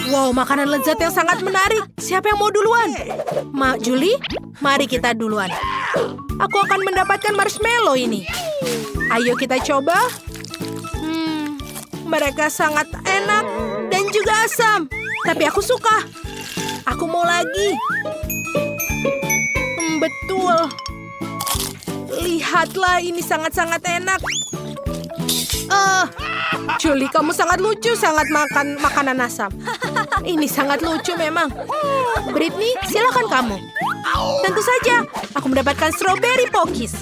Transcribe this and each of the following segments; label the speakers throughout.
Speaker 1: Wow, makanan lezat yang sangat menarik. Siapa yang mau duluan? Julie, mari kita duluan. Aku akan mendapatkan marshmallow ini. Ayo kita coba. Mereka sangat enak dan juga asam. Tapi aku suka. Aku mau lagi. Betul. Lihatlah, ini sangat-sangat enak. Julie, kamu sangat lucu, sangat makan makanan asam. Ini sangat lucu memang. Britney, silakan kamu. Tentu saja, aku mendapatkan strawberry pokis.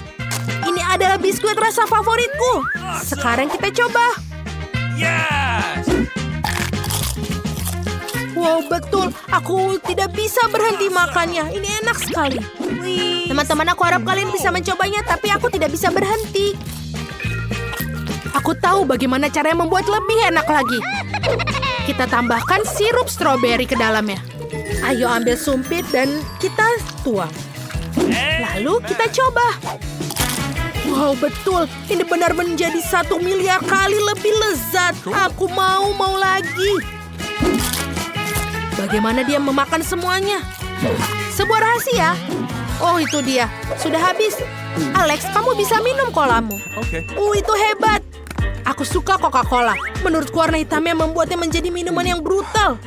Speaker 1: Ini adalah biskuit rasa favoritku. Sekarang kita coba.
Speaker 2: Yes!
Speaker 1: Wow, betul. Aku tidak bisa berhenti makannya. Ini enak sekali. Teman-teman, aku harap kalian bisa mencobanya, tapi aku tidak bisa berhenti. Aku tahu bagaimana caranya membuat lebih enak lagi. Kita tambahkan sirup stroberi ke dalamnya. Ayo ambil sumpit dan kita tuang. Lalu kita coba. Wow, betul. Ini benar menjadi 1 miliar kali lebih lezat. Aku mau lagi. Bagaimana dia memakan semuanya? Sebuah rahasia. Oh, itu dia. Sudah habis. Alex, kamu bisa minum kolamu.
Speaker 2: Oke.
Speaker 1: Itu hebat. Aku suka Coca-Cola. Menurutku warna hitamnya membuatnya menjadi minuman yang brutal.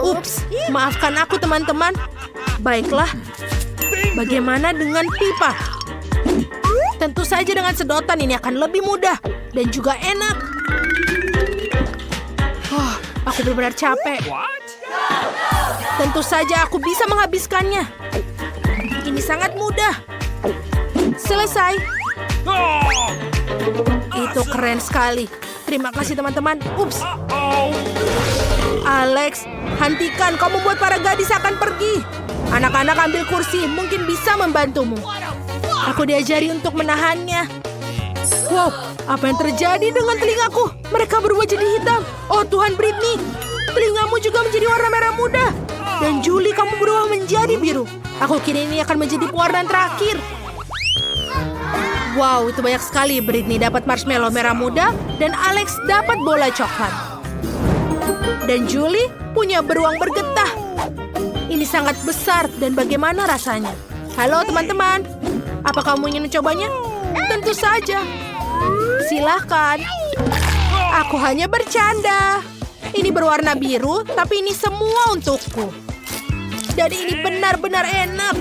Speaker 1: Ups, maafkan aku teman-teman. Baiklah. Bagaimana dengan pipa? Tentu saja dengan sedotan ini akan lebih mudah dan juga enak. Aku benar-benar capek.
Speaker 2: What?
Speaker 1: Tentu saja aku bisa menghabiskannya. Ini sangat mudah. Selesai.
Speaker 2: Oh!
Speaker 1: Itu keren sekali. Terima kasih teman-teman. Ups.
Speaker 2: Oh!
Speaker 1: Alex, hentikan. Kau membuat para gadis akan pergi. Anak-anak ambil kursi. Mungkin bisa membantumu. Aku diajari untuk menahannya. Wow, apa yang terjadi dengan telingaku? Mereka berubah jadi hitam. Oh Tuhan, Britney. Telingamu juga menjadi warna merah muda. Dan Julie, kamu berubah menjadi biru. Aku kira ini akan menjadi pewarnaan terakhir. Wow, itu banyak sekali. Britney dapat marshmallow merah muda dan Alex dapat bola coklat. Dan Julie punya beruang bergetah. Ini sangat besar dan bagaimana rasanya? Halo teman-teman, apa kamu ingin mencobanya? Tentu saja. Silahkan. Aku hanya bercanda. Ini berwarna biru, tapi ini semua untukku. Dan ini benar-benar enak.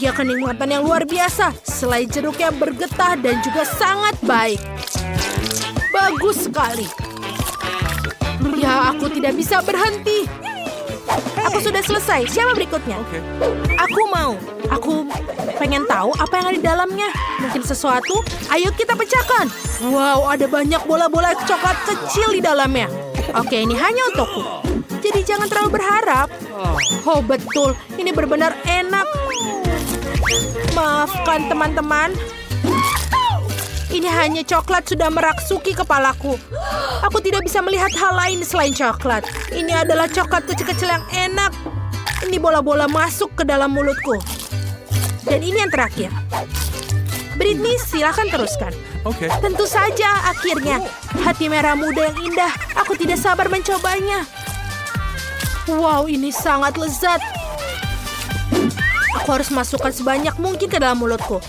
Speaker 1: Dia kenikmatan yang luar biasa. Selai jeruknya bergetah dan juga sangat baik. Bagus sekali. Ya, aku tidak bisa berhenti. Aku sudah selesai. Siapa berikutnya?
Speaker 2: Oke.
Speaker 1: Aku mau. Aku pengen tahu apa yang ada di dalamnya. Mungkin sesuatu. Ayo kita pecahkan. Wow, ada banyak bola-bola coklat kecil di dalamnya. Oke, ini hanya untukku. Jadi jangan terlalu berharap. Oh, betul. Ini benar-benar enak. Maafkan teman-teman. Ini hanya coklat sudah merasuki kepalaku. Aku tidak bisa melihat hal lain selain coklat. Ini adalah coklat kecil-kecil yang enak. Ini bola-bola masuk ke dalam mulutku. Dan ini yang terakhir. Britney, silakan teruskan.
Speaker 2: Oke.
Speaker 1: Tentu saja, akhirnya. Hati merah muda yang indah. Aku tidak sabar mencobanya. Wow, ini sangat lezat. Aku harus masukkan sebanyak mungkin ke dalam mulutku.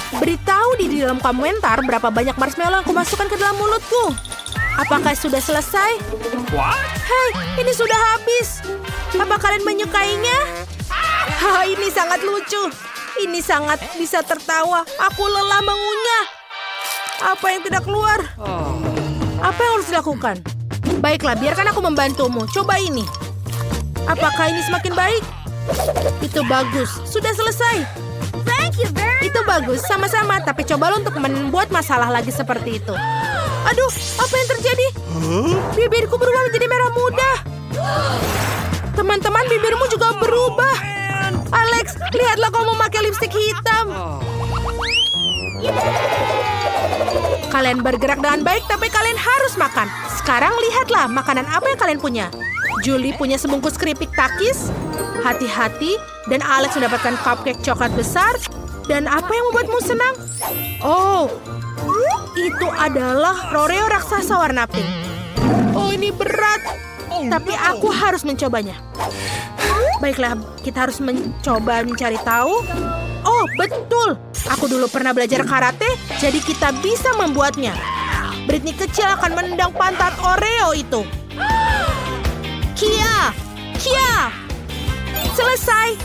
Speaker 1: Beritahu di dalam komentar berapa banyak marshmallow yang aku masukkan ke dalam mulutku. Apakah sudah selesai?
Speaker 2: What?
Speaker 1: Hei, ini sudah habis. Apa kalian menyukainya? Ini sangat lucu. Ini sangat bisa tertawa. Aku lelah mengunyah. Apa yang tidak keluar? Apa yang harus dilakukan? Baiklah, biarkan aku membantumu. Coba ini. Apakah ini semakin baik? Itu bagus. Sudah selesai. Itu bagus, sama-sama. Tapi cobalah untuk membuat masalah lagi seperti itu. Aduh, apa yang terjadi? Bibirku berubah menjadi merah muda. Teman-teman, bibirmu juga berubah. Alex, lihatlah kau memakai lipstik hitam. Kalian bergerak dengan baik, tapi kalian harus makan. Sekarang lihatlah makanan apa yang kalian punya. Julie punya sebungkus keripik takis. Hati-hati. Dan Alex mendapatkan cupcake coklat besar. Dan apa yang membuatmu senang? Oh, itu adalah Oreo raksasa warna pink. Oh, ini berat. tapi aku harus mencobanya. Baiklah, kita harus mencoba mencari tahu. Oh, betul. Aku dulu pernah belajar karate, jadi kita bisa membuatnya. Britney kecil akan menendang pantat Oreo itu. Kia! Kia! Selesai.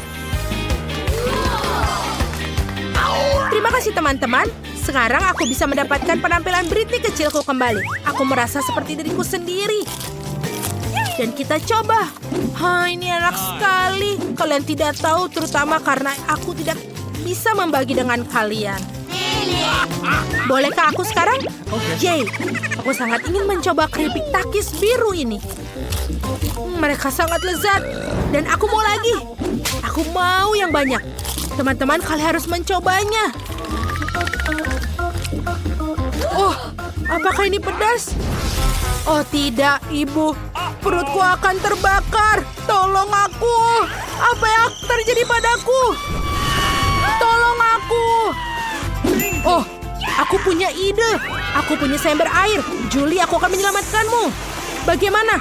Speaker 1: Terima kasih teman-teman. Sekarang aku bisa mendapatkan penampilan Britney kecilku kembali. Aku merasa seperti diriku sendiri. Dan kita coba. Ini enak sekali. Kalian tidak tahu, terutama karena aku tidak bisa membagi dengan kalian. Bolehkah aku sekarang? Yay! Aku sangat ingin mencoba keripik takis biru ini. Mereka sangat lezat. Dan aku mau lagi. Aku mau yang banyak. Teman-teman, kalian harus mencobanya. Oh, apakah ini pedas? Oh tidak, Ibu. Perutku akan terbakar. Tolong aku. Apa yang terjadi padaku? Tolong aku. Oh, aku punya ide. Aku punya seember air. Julie, aku akan menyelamatkanmu. Bagaimana?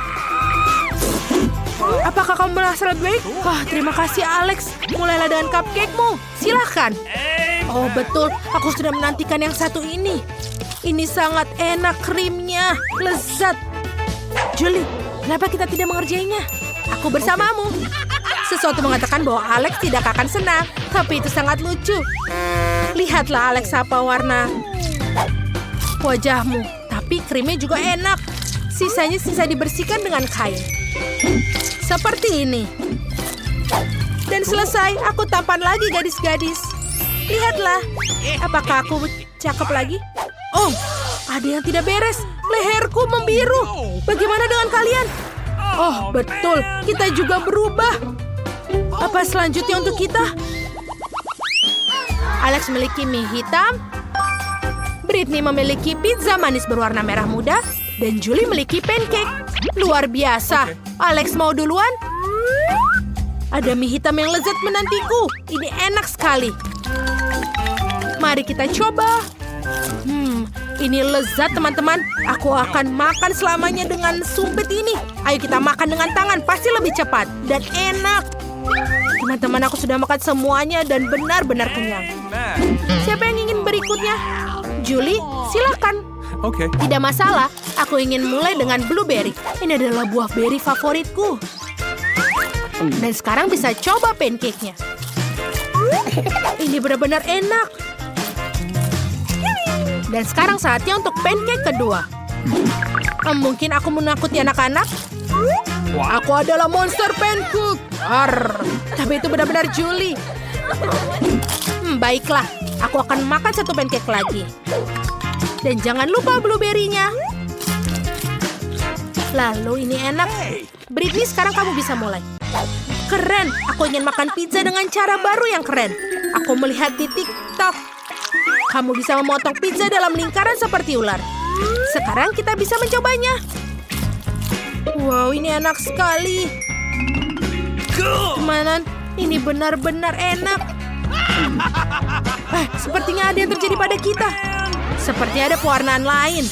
Speaker 1: Apakah kamu merasa lebih baik? Terima kasih, Alex. Mulailah dengan cupcake-mu. Silahkan. Oh, betul. Aku sudah menantikan yang satu ini. Ini sangat enak krimnya. Lezat. Julie, kenapa kita tidak mengerjainya? Aku bersamamu. Sesuatu mengatakan bahwa Alex tidak akan senang. Tapi itu sangat lucu. Lihatlah, Alex, apa warna wajahmu. Tapi krimnya juga enak. Sisanya sisa dibersihkan dengan kain. Seperti ini. Dan selesai, aku tampan lagi gadis-gadis. Lihatlah. Apakah aku cakep lagi? Oh, ada yang tidak beres. Leherku membiru. Bagaimana dengan kalian? Oh, betul. Kita juga berubah. Apa selanjutnya untuk kita? Alex memiliki mie hitam. Britney memiliki pizza manis berwarna merah muda. Dan Julie memiliki pancake. Luar biasa. Alex mau duluan? Ada mie hitam yang lezat menantiku. Ini enak sekali. Mari kita coba. Ini lezat, teman-teman. Aku akan makan selamanya dengan sumpit ini. Ayo kita makan dengan tangan. Pasti lebih cepat dan enak. Teman-teman, aku sudah makan semuanya dan benar-benar kenyang. Siapa yang ingin berikutnya? Julie, silakan.
Speaker 2: Oke.
Speaker 1: Tidak masalah. Aku ingin mulai dengan blueberry. Ini adalah buah beri favoritku. Dan sekarang bisa coba pancake-nya. Ini benar-benar enak. Dan sekarang saatnya untuk pancake kedua. Mungkin aku menakuti anak-anak. Aku adalah monster pancake. Tapi itu benar-benar Julie. Baiklah, aku akan makan satu pancake lagi. Dan jangan lupa blueberry-nya. Lalu ini enak. Britney, sekarang kamu bisa mulai. Keren, aku ingin makan pizza dengan cara baru yang keren. Aku melihat di TikTok. Kamu bisa memotong pizza dalam lingkaran seperti ular. Sekarang kita bisa mencobanya. Wow, ini enak sekali. Teman, ini benar-benar enak. Sepertinya ada yang terjadi pada kita. Seperti ada pewarnaan lain.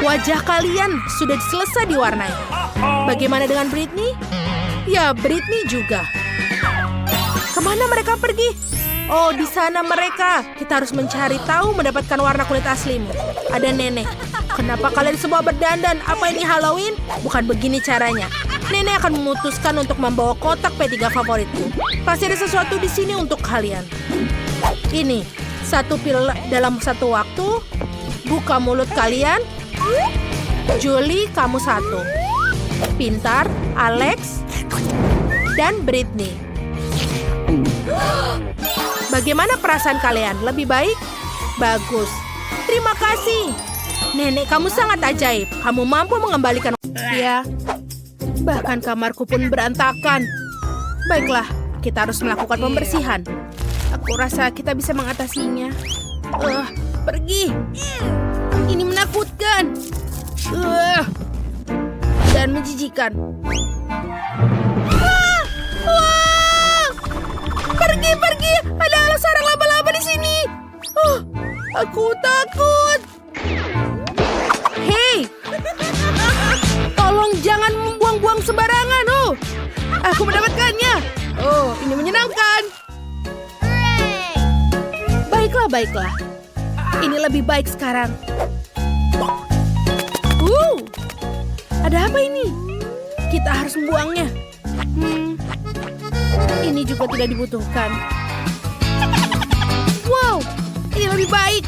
Speaker 1: Wajah kalian sudah selesai diwarnai. Bagaimana dengan Britney? Ya, Britney juga. Kemana mereka pergi? Oh, di sana mereka. Kita harus mencari tahu mendapatkan warna kulit aslimu. Ada nenek. Kenapa kalian semua berdandan? Apa ini Halloween? Bukan begini caranya. Nenek akan memutuskan untuk membawa kotak P3 favoritku. Pasti ada sesuatu di sini untuk kalian. Ini, satu pil dalam satu waktu. Buka mulut kalian. Julie, kamu satu. Pintar, Alex, dan Britney. Bagaimana perasaan kalian? Lebih baik? Bagus. Terima kasih. Nenek, kamu sangat ajaib. Kamu mampu mengembalikan... Ya. Bahkan kamarku pun berantakan. Baiklah, kita harus melakukan pembersihan. Aku rasa kita bisa mengatasinya. Pergi. Ini menakutkan. Dan menjijikan. Pergi. Ada sarang laba-laba di sini. Aku takut. Hei. Tolong jangan Aku mendapatkannya. Oh, ini menyenangkan. Baiklah. Ini lebih baik sekarang. Ada apa ini? Kita harus membuangnya. Ini juga tidak dibutuhkan. Wow, ini lebih baik.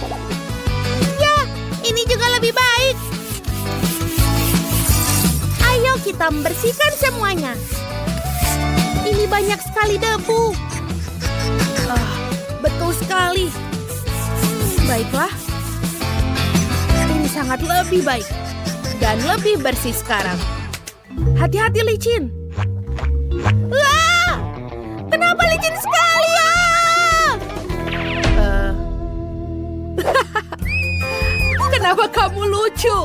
Speaker 1: Ya, ini juga lebih baik. Ayo kita membersihkan semuanya. Ini banyak sekali debu. Betul sekali. Baiklah. Ini sangat lebih baik. Dan lebih bersih sekarang. Hati-hati licin. Wah! Kenapa licin sekali ya? Kenapa kamu lucu?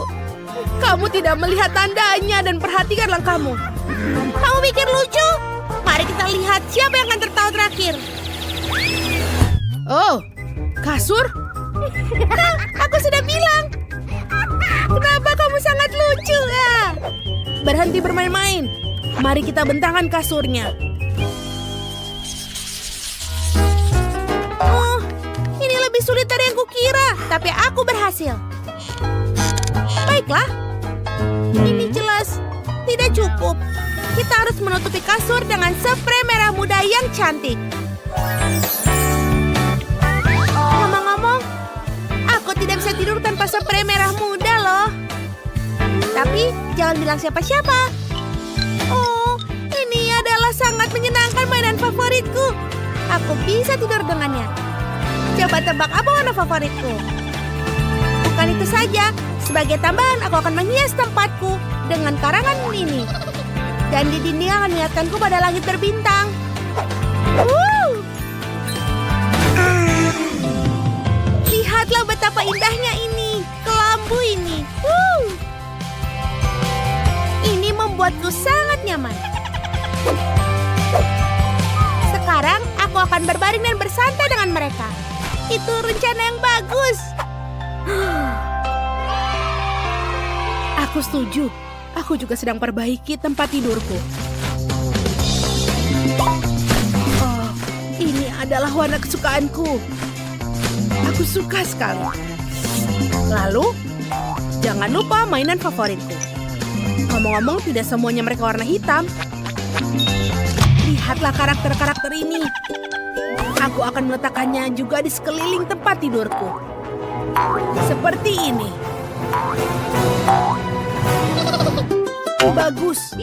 Speaker 1: Kamu tidak melihat tandanya dan perhatikan langkahmu. Kamu pikir lucu? Mari kita lihat siapa yang akan tertawa terakhir. Oh, kasur? Aku sudah bilang. Kenapa kamu sangat lucu ya? Berhenti bermain-main. Mari kita bentangkan kasurnya. Oh, ini lebih sulit dari yang kukira. Tapi aku berhasil. Baiklah. Ini jelas tidak cukup. Kita harus menutupi kasur dengan sprei merah muda yang cantik. Ngomong-ngomong, aku tidak bisa tidur tanpa sprei merah muda loh. Tapi jangan bilang siapa-siapa. Oh, ini adalah sangat menyenangkan mainan favoritku. Aku bisa tidur dengannya. Coba tebak apa warna favoritku? Bukan itu saja. Sebagai tambahan, aku akan menghias tempatku dengan karangan ini. Dan di dinding akan mengingatkanku pada langit berbintang. Lihatlah betapa indahnya ini. Kelambu ini. Ini membuatku sangat nyaman. Sekarang aku akan berbaring dan bersantai dengan mereka. Itu rencana yang bagus. Aku setuju. Aku juga sedang perbaiki tempat tidurku. Oh, ini adalah warna kesukaanku. Aku suka sekali. Lalu, jangan lupa mainan favoritku. Ngomong-ngomong, tidak semuanya mereka warna hitam. Lihatlah karakter-karakter ini. Aku akan meletakkannya juga di sekeliling tempat tidurku. Seperti ini. Bagus.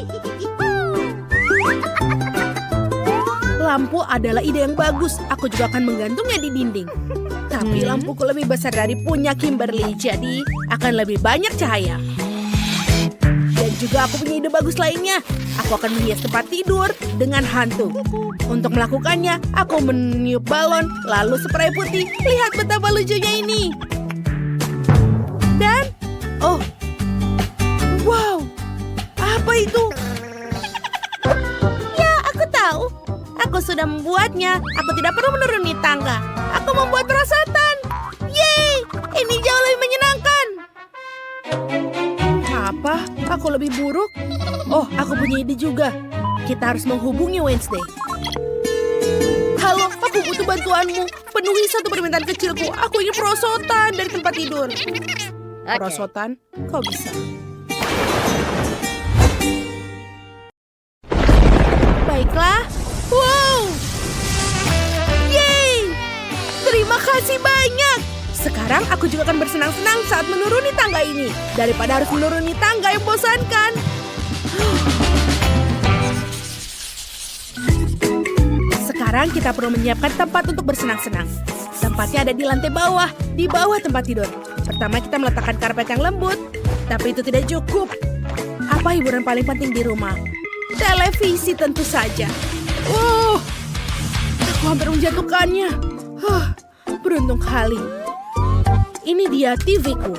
Speaker 1: Lampu adalah ide yang bagus. Aku juga akan menggantungnya di dinding. Tapi lampuku lebih besar dari punya Kimberly, jadi akan lebih banyak cahaya. Dan juga aku punya ide bagus lainnya. Aku akan menghias tempat tidur dengan hantu. Untuk melakukannya, aku meniup balon, lalu spray putih. Lihat betapa lucunya ini. Dan, oh, wow, apa itu? Ya, aku tahu. Aku sudah membuatnya. Aku tidak perlu menuruni tangga. Aku membuat perosotan. Yeay, ini jauh lebih menyenangkan. Apa? Aku lebih buruk? Oh, aku punya ide juga. Kita harus menghubungi Wednesday. Halo, aku butuh bantuanmu. Penuhi satu permintaan kecilku. Aku ingin perosotan dari tempat tidur. Perosotan? Kau bisa. Baiklah. Wow! Yeay! Terima kasih banyak. Sekarang aku juga akan bersenang-senang saat menuruni tangga ini. Daripada harus menuruni tangga yang membosankan. Sekarang kita perlu menyiapkan tempat untuk bersenang-senang. Tempatnya ada di lantai bawah, di bawah tempat tidur. Pertama kita meletakkan karpet yang lembut. Tapi itu tidak cukup. Apa hiburan paling penting di rumah? Televisi tentu saja. Oh, aku hampir menjatuhkannya. Beruntung kali. Ini dia TV-ku.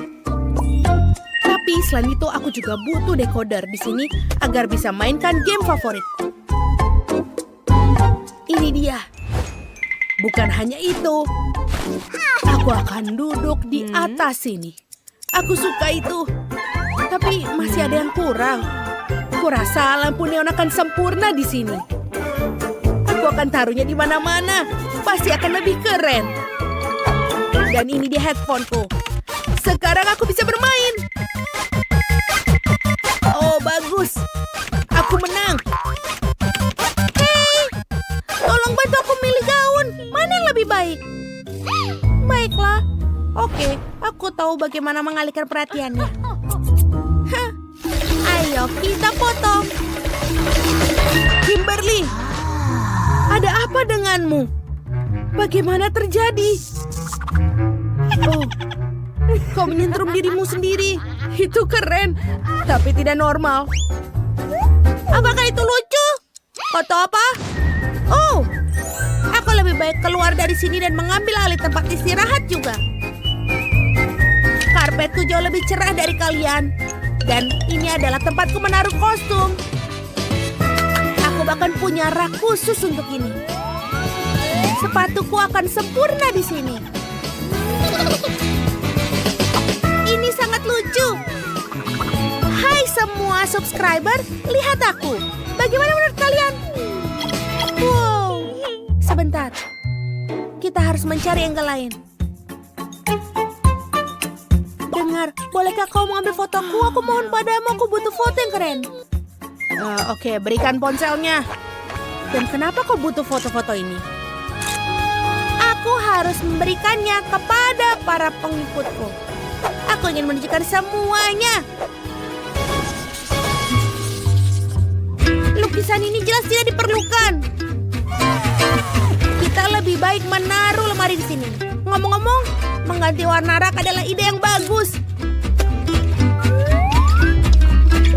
Speaker 1: Tapi selain itu aku juga butuh decoder di sini agar bisa mainkan game favoritku. Ini dia. Bukan hanya itu. Aku akan duduk di atas sini. Aku suka itu. Tapi masih ada yang kurang. Kurasa lampu neon akan sempurna di sini. Aku akan taruhnya di mana-mana. Pasti akan lebih keren. Dan ini dia headphoneku. Sekarang aku bisa bermain. Oh, bagus. Aku menang. Hei, tolong bantu aku milih gaun. Mana yang lebih baik? Baiklah. Oke, aku tahu bagaimana mengalihkan perhatiannya. Hah. Ayo, kita foto. Kimberly, ada apa denganmu? Bagaimana terjadi? Oh, kau menyentrum dirimu sendiri. Itu keren, tapi tidak normal. Apakah itu lucu? Foto apa? Oh, aku lebih baik keluar dari sini dan mengambil alih tempat istirahat juga. Karpetku jauh lebih cerah dari kalian. Dan ini adalah tempatku menaruh kostum. Aku bahkan punya rak khusus untuk ini. Sepatuku akan sempurna di sini. Ini sangat lucu. Hai semua subscriber, lihat aku. Bagaimana menurut kalian? Wow. Sebentar. Kita harus mencari angle lain. Dengar, bolehkah kau mengambil fotoku? Aku mohon padamu, aku butuh foto yang keren. Oke, berikan ponselnya. Dan kenapa kau butuh foto-foto ini? Aku harus memberikannya kepada para pengikutku. Aku ingin menunjukkan semuanya. Lukisan ini jelas tidak diperlukan. Kita lebih baik menaruh lemari di sini. Ngomong-ngomong, mengganti warna rak adalah ide yang bagus.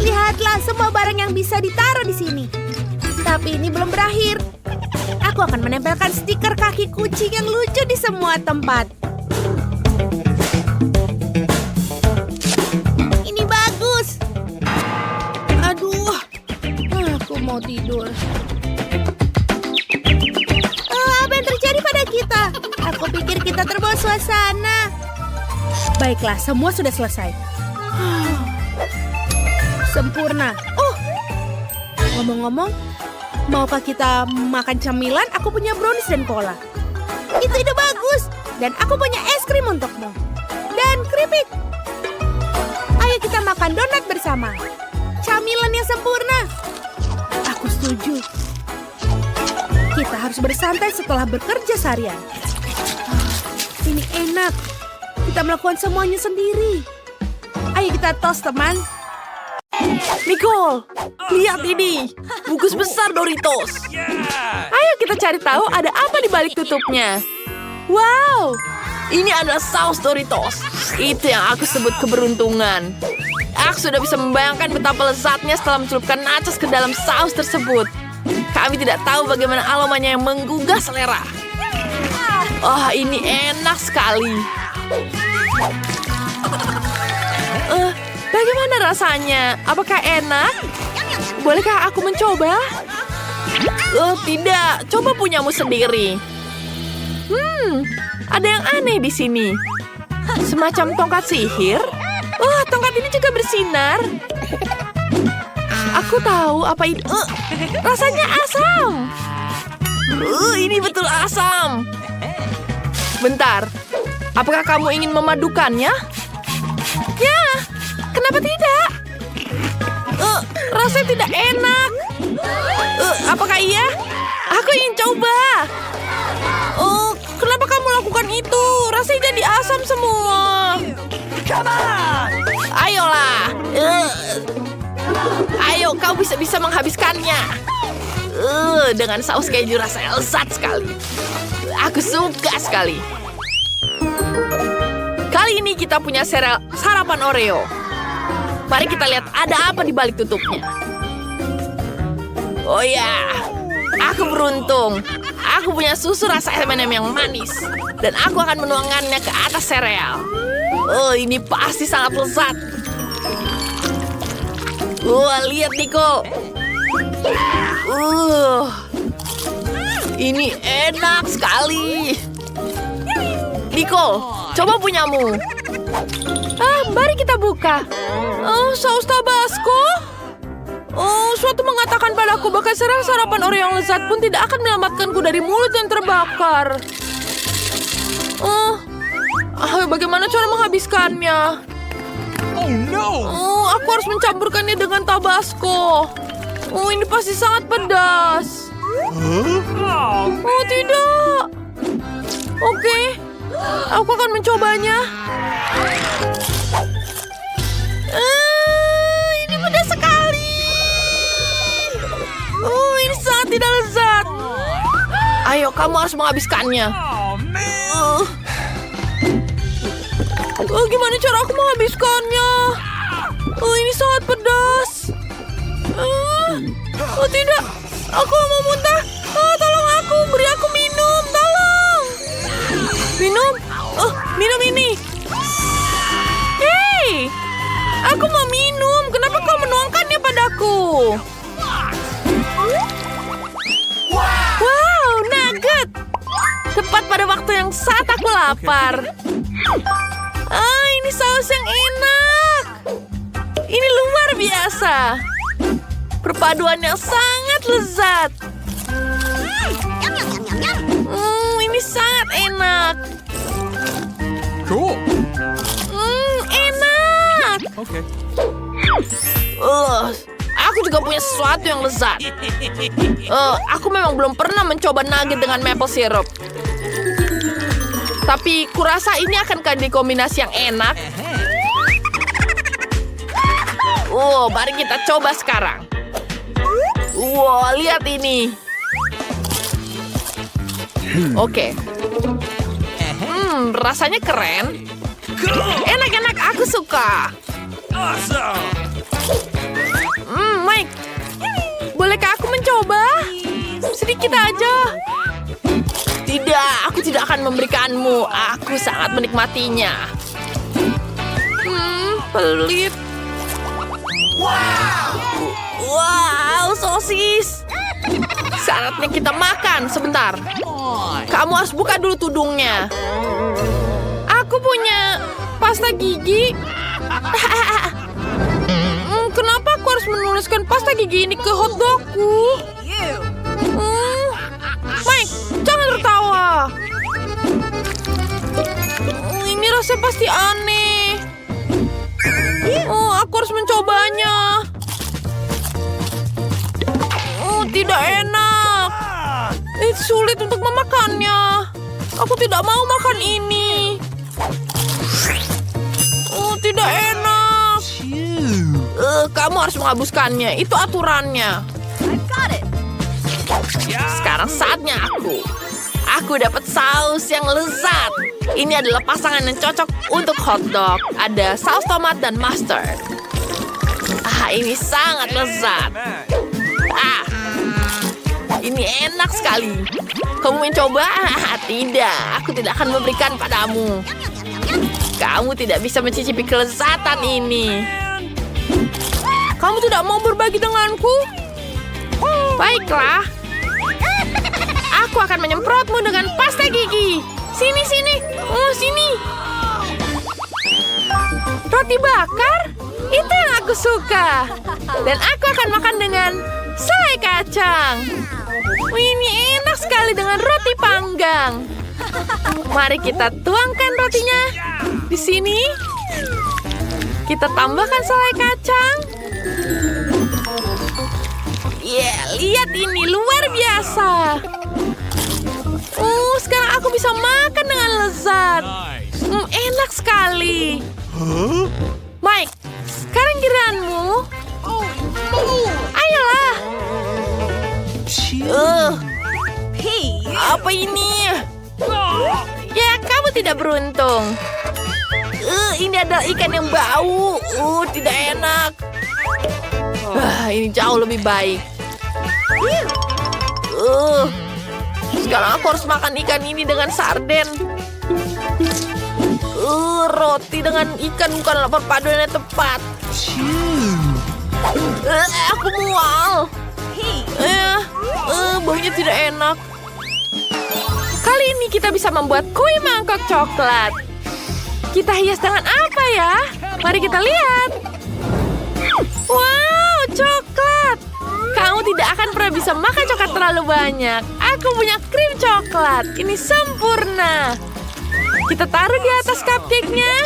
Speaker 1: Lihatlah semua barang yang bisa ditaruh di sini. Tapi ini belum berakhir. Aku akan menempelkan stiker kaki kucing yang lucu di semua tempat. Ini bagus. Aduh, aku mau tidur. Apa yang terjadi pada kita? Aku pikir kita terbawa suasana. Baiklah, semua sudah selesai. Sempurna. Oh, ngomong-ngomong, maukah kita makan camilan? Aku punya brownies dan cola. Itu ide bagus. Dan aku punya es krim untukmu. Dan keripik. Ayo kita makan donat bersama. Camilan yang sempurna. Aku setuju. Kita harus bersantai setelah bekerja seharian. Ini enak. Kita melakukan semuanya sendiri. Ayo kita tos, teman.
Speaker 3: Nicole, lihat ini. Bungkus besar Doritos.
Speaker 2: Yes!
Speaker 3: Ayo kita cari tahu ada apa di balik tutupnya. Wow, ini adalah saus Doritos. Itu yang aku sebut keberuntungan. Aku sudah bisa membayangkan betapa lezatnya setelah mencelupkan nachos ke dalam saus tersebut. Kami tidak tahu bagaimana aromanya yang menggugah selera. Oh, ini enak sekali. Bagaimana rasanya? Apakah enak? Bolehkah aku mencoba? Oh, tidak. Coba punyamu sendiri. Ada yang aneh di sini. Semacam tongkat sihir. Oh, tongkat ini juga bersinar. Aku tahu apa ini. Rasanya asam. Ini betul asam. Bentar. Apakah kamu ingin memadukannya? Ya, kenapa tidak? Rasanya tidak enak. Apakah iya? Aku ingin coba. Kenapa kamu lakukan itu? Rasanya jadi asam semua.
Speaker 2: Come on!
Speaker 3: Ayolah. Ayo, kau bisa menghabiskannya. Dengan saus keju rasanya lezat sekali. Aku suka sekali. Kali ini kita punya sarapan Oreo. Mari kita lihat ada apa di balik tutupnya. Oh ya, aku beruntung. Aku punya susu rasa M&M yang manis. Dan aku akan menuangkannya ke atas sereal. Ini pasti sangat lezat. Lihat Nicole. Ini enak sekali. Nicole, coba punyamu. Mari kita buka. Saus Tabasco. Suatu itu mengatakan padaku bahkan serang sarapan Oreo yang lezat pun tidak akan menyelamatkanku dari mulut yang terbakar. Bagaimana cara menghabiskannya?
Speaker 2: Oh no!
Speaker 3: Aku harus mencampurkannya dengan tabasco. Ini pasti sangat pedas. Oh, tidak. Oke, aku akan mencobanya. Ini pedas sekali. Ini sangat tidak lezat. Ayo, kamu harus menghabiskannya.
Speaker 2: Oh man!
Speaker 3: Gimana cara aku menghabiskannya? Ini sangat pedas. Tidak, aku mau muntah. Tolong aku, beri aku minum, tolong. Minum? Minum ini. Hei, aku mau minum. Kenapa kau menuangkannya padaku? Wow, nugget. Tepat pada waktu yang saat aku lapar. Ini saus yang enak. Ini luar biasa. Perpaduan yang sangat lezat. Ini sangat enak.
Speaker 2: Cool.
Speaker 3: Enak.
Speaker 2: Okay.
Speaker 3: Aku juga punya sesuatu yang lezat. Aku memang belum pernah mencoba nugget dengan maple syrup. Tapi kurasa ini akan jadi kombinasi yang enak. Mari kita coba sekarang. Wow, lihat ini. Oke. Rasanya keren. Enak-enak, aku suka.
Speaker 2: Awesome!
Speaker 3: Mike, bolehkah aku mencoba? Sedikit aja. Tidak, aku tidak akan memberikanmu. Aku sangat menikmatinya. Pelit. Wow, sosis. Saatnya kita makan. Sebentar. Kamu harus buka dulu tudungnya. Aku punya pasta gigi. Kenapa aku harus menuliskan pasta gigi ini ke hotdogku? Mike, jangan tertawa. Ini rasanya pasti aneh. Aku harus mencobanya. Tidak enak. Sulit untuk memakannya. Aku tidak mau makan ini. Tidak enak. Kamu harus menghapuskannya. Itu aturannya. Sekarang saatnya aku. Aku dapat saus yang lezat. Ini adalah pasangan yang cocok untuk hotdog. Ada saus tomat dan mustard. Ini sangat lezat. Ini enak sekali. Kamu mencoba? Tidak, aku tidak akan memberikan padamu. Kamu tidak bisa mencicipi kelezatan ini. Kamu tidak mau berbagi denganku? Baiklah. Aku akan menyemprotmu dengan pasta gigi. Sini, sini. Sini. Roti bakar? Itu yang aku suka. Dan aku akan makan dengan selai kacang. Ini enak sekali dengan roti panggang. Mari kita tuangkan rotinya di sini. Kita tambahkan selai kacang. Lihat ini luar biasa. Sekarang aku bisa makan dengan lezat. Enak sekali. Mike, sekarang giliranmu. Ayolah. Apa ini? Ya, kamu tidak beruntung. Ini adalah ikan yang bau. Tidak enak. Ini jauh lebih baik. Sekarang aku harus makan ikan ini dengan sarden. Roti dengan ikan bukanlah perpaduan yang tepat. Aku mual. Baunya tidak enak. Kali ini kita bisa membuat kue mangkok coklat. Kita hias dengan apa ya? Mari kita lihat. Wow, coklat. akan pernah bisa makan coklat terlalu banyak. Aku punya krim coklat. Ini sempurna. Kita taruh di atas cupcake-nya.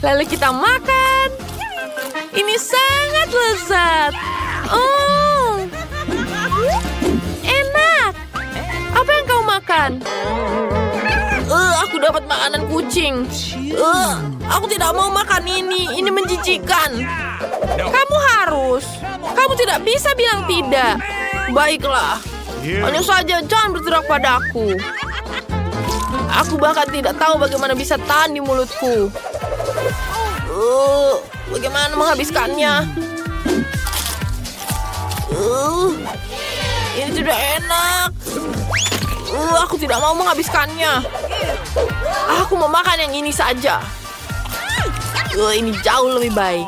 Speaker 3: Lalu kita makan. Ini sangat lezat. Oh, enak. Apa yang kau makan? Aku dapat makanan kucing. Aku tidak mau makan ini. Ini menjijikan. Kamu harus. Kamu tidak bisa bilang tidak. Baiklah. Hanya saja jangan bergerak padaku. Aku bahkan tidak tahu bagaimana bisa tahan di mulutku. Bagaimana menghabiskannya? Ini tidak enak. Aku tidak mau menghabiskannya. Aku mau makan yang ini saja. Ini jauh lebih baik.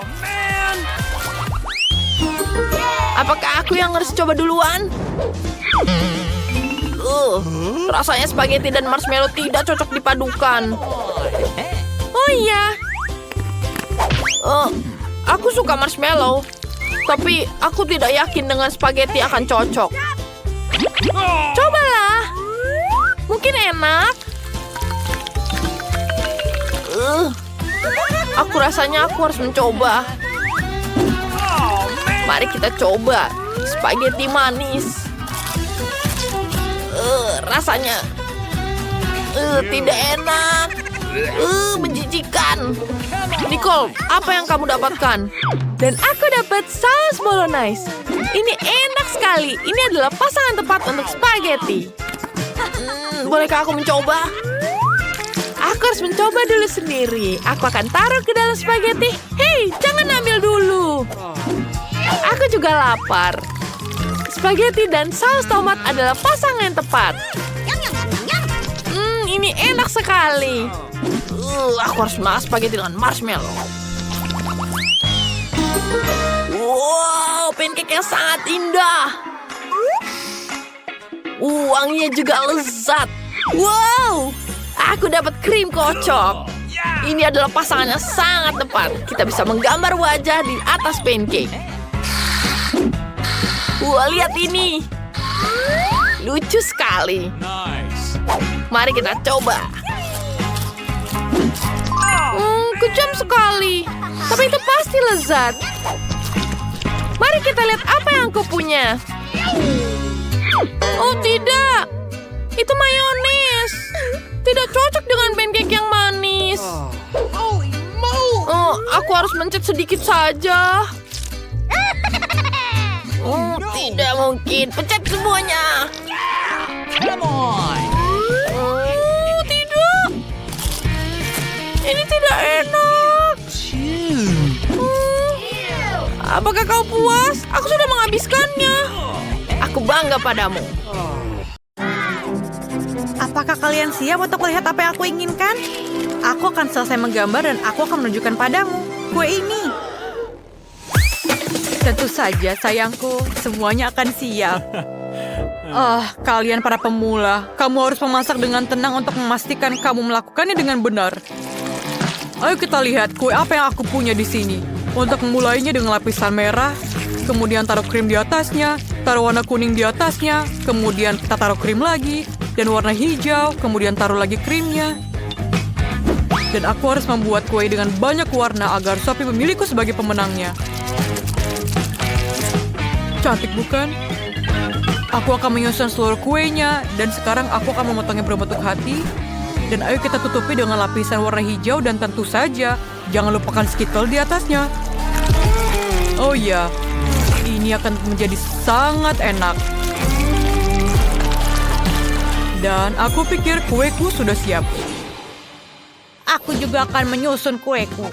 Speaker 3: Apakah aku yang harus coba duluan? Rasanya spaghetti dan marshmallow tidak cocok dipadukan. Oh iya. Aku suka marshmallow. Tapi aku tidak yakin dengan spaghetti akan cocok. Cobalah. Mungkin enak. Aku rasanya aku harus mencoba. Mari kita coba spaghetti manis. Rasanya tidak enak. Menjijikan. Nicole, apa yang kamu dapatkan? Dan aku dapat saus bolognese. Ini enak sekali. Ini adalah pasangan tepat untuk spaghetti. Bolehkah aku mencoba? Aku harus mencoba dulu sendiri. Aku akan taruh ke dalam spaghetti. Hei, jangan ambil dulu. Aku juga lapar. Spaghetti dan saus tomat adalah pasangan yang tepat. Ini enak sekali. Aku harus makan spaghetti dengan marshmallow. Wow, pancake yang sangat indah. Wanginya juga lezat. Wow, aku dapat krim kocok. Ini adalah pasangan yang sangat tepat. Kita bisa menggambar wajah di atas pancake. Wah, lihat ini. Lucu sekali.
Speaker 2: Nice.
Speaker 3: Mari kita coba. Kejam sekali. Tapi itu pasti lezat. Mari kita lihat apa yang aku punya. Oh tidak. Itu mayones. Tidak cocok dengan pancake yang manis. Aku harus mencet sedikit saja. Tidak mungkin. Pencet semuanya.
Speaker 2: Come on.
Speaker 3: Tidak. Ini tidak enak. Apakah kau puas? Aku sudah menghabiskannya. Aku bangga padamu.
Speaker 4: Apakah kalian siap untuk melihat apa yang aku inginkan? Aku akan selesai menggambar dan aku akan menunjukkan padamu kue ini. Tentu saja, sayangku, semuanya akan siap. Kalian para pemula, kamu harus memasak dengan tenang untuk memastikan kamu melakukannya dengan benar. Ayo kita lihat kue apa yang aku punya di sini. Untuk memulainya dengan lapisan merah, kemudian taruh krim di atasnya, taruh warna kuning di atasnya, kemudian kita taruh krim lagi, dan warna hijau, kemudian taruh lagi krimnya. Dan aku harus membuat kue dengan banyak warna agar Sophie memilihku sebagai pemenangnya. Cantik bukan? Aku akan menyusun seluruh kuenya, dan sekarang aku akan memotongnya berbentuk hati. Dan ayo kita tutupi dengan lapisan warna hijau dan tentu saja, jangan lupakan skittle di atasnya. Oh ya, ini akan menjadi sangat enak. Dan aku pikir kueku sudah siap. Aku juga akan menyusun kueku.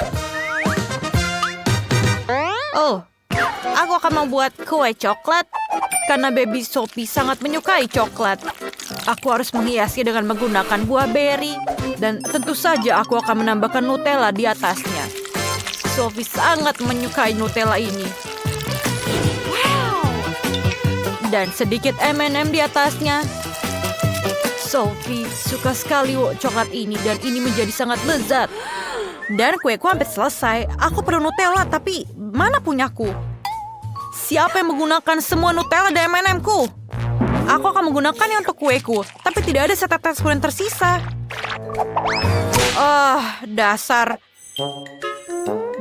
Speaker 4: Aku akan membuat kue coklat karena baby Sophie sangat menyukai coklat. Aku harus menghiasnya dengan menggunakan buah beri dan tentu saja aku akan menambahkan Nutella di atasnya. Sophie sangat menyukai Nutella ini. Dan sedikit M&M di atasnya. Sophie suka sekali coklat ini dan ini menjadi sangat lezat. Dan kueku hampir selesai. Aku perlu Nutella tapi mana punyaku? Siapa yang menggunakan semua Nutella dan M&M ku? Aku akan menggunakannya untuk kueku, tapi tidak ada setetes pun yang tersisa. Dasar.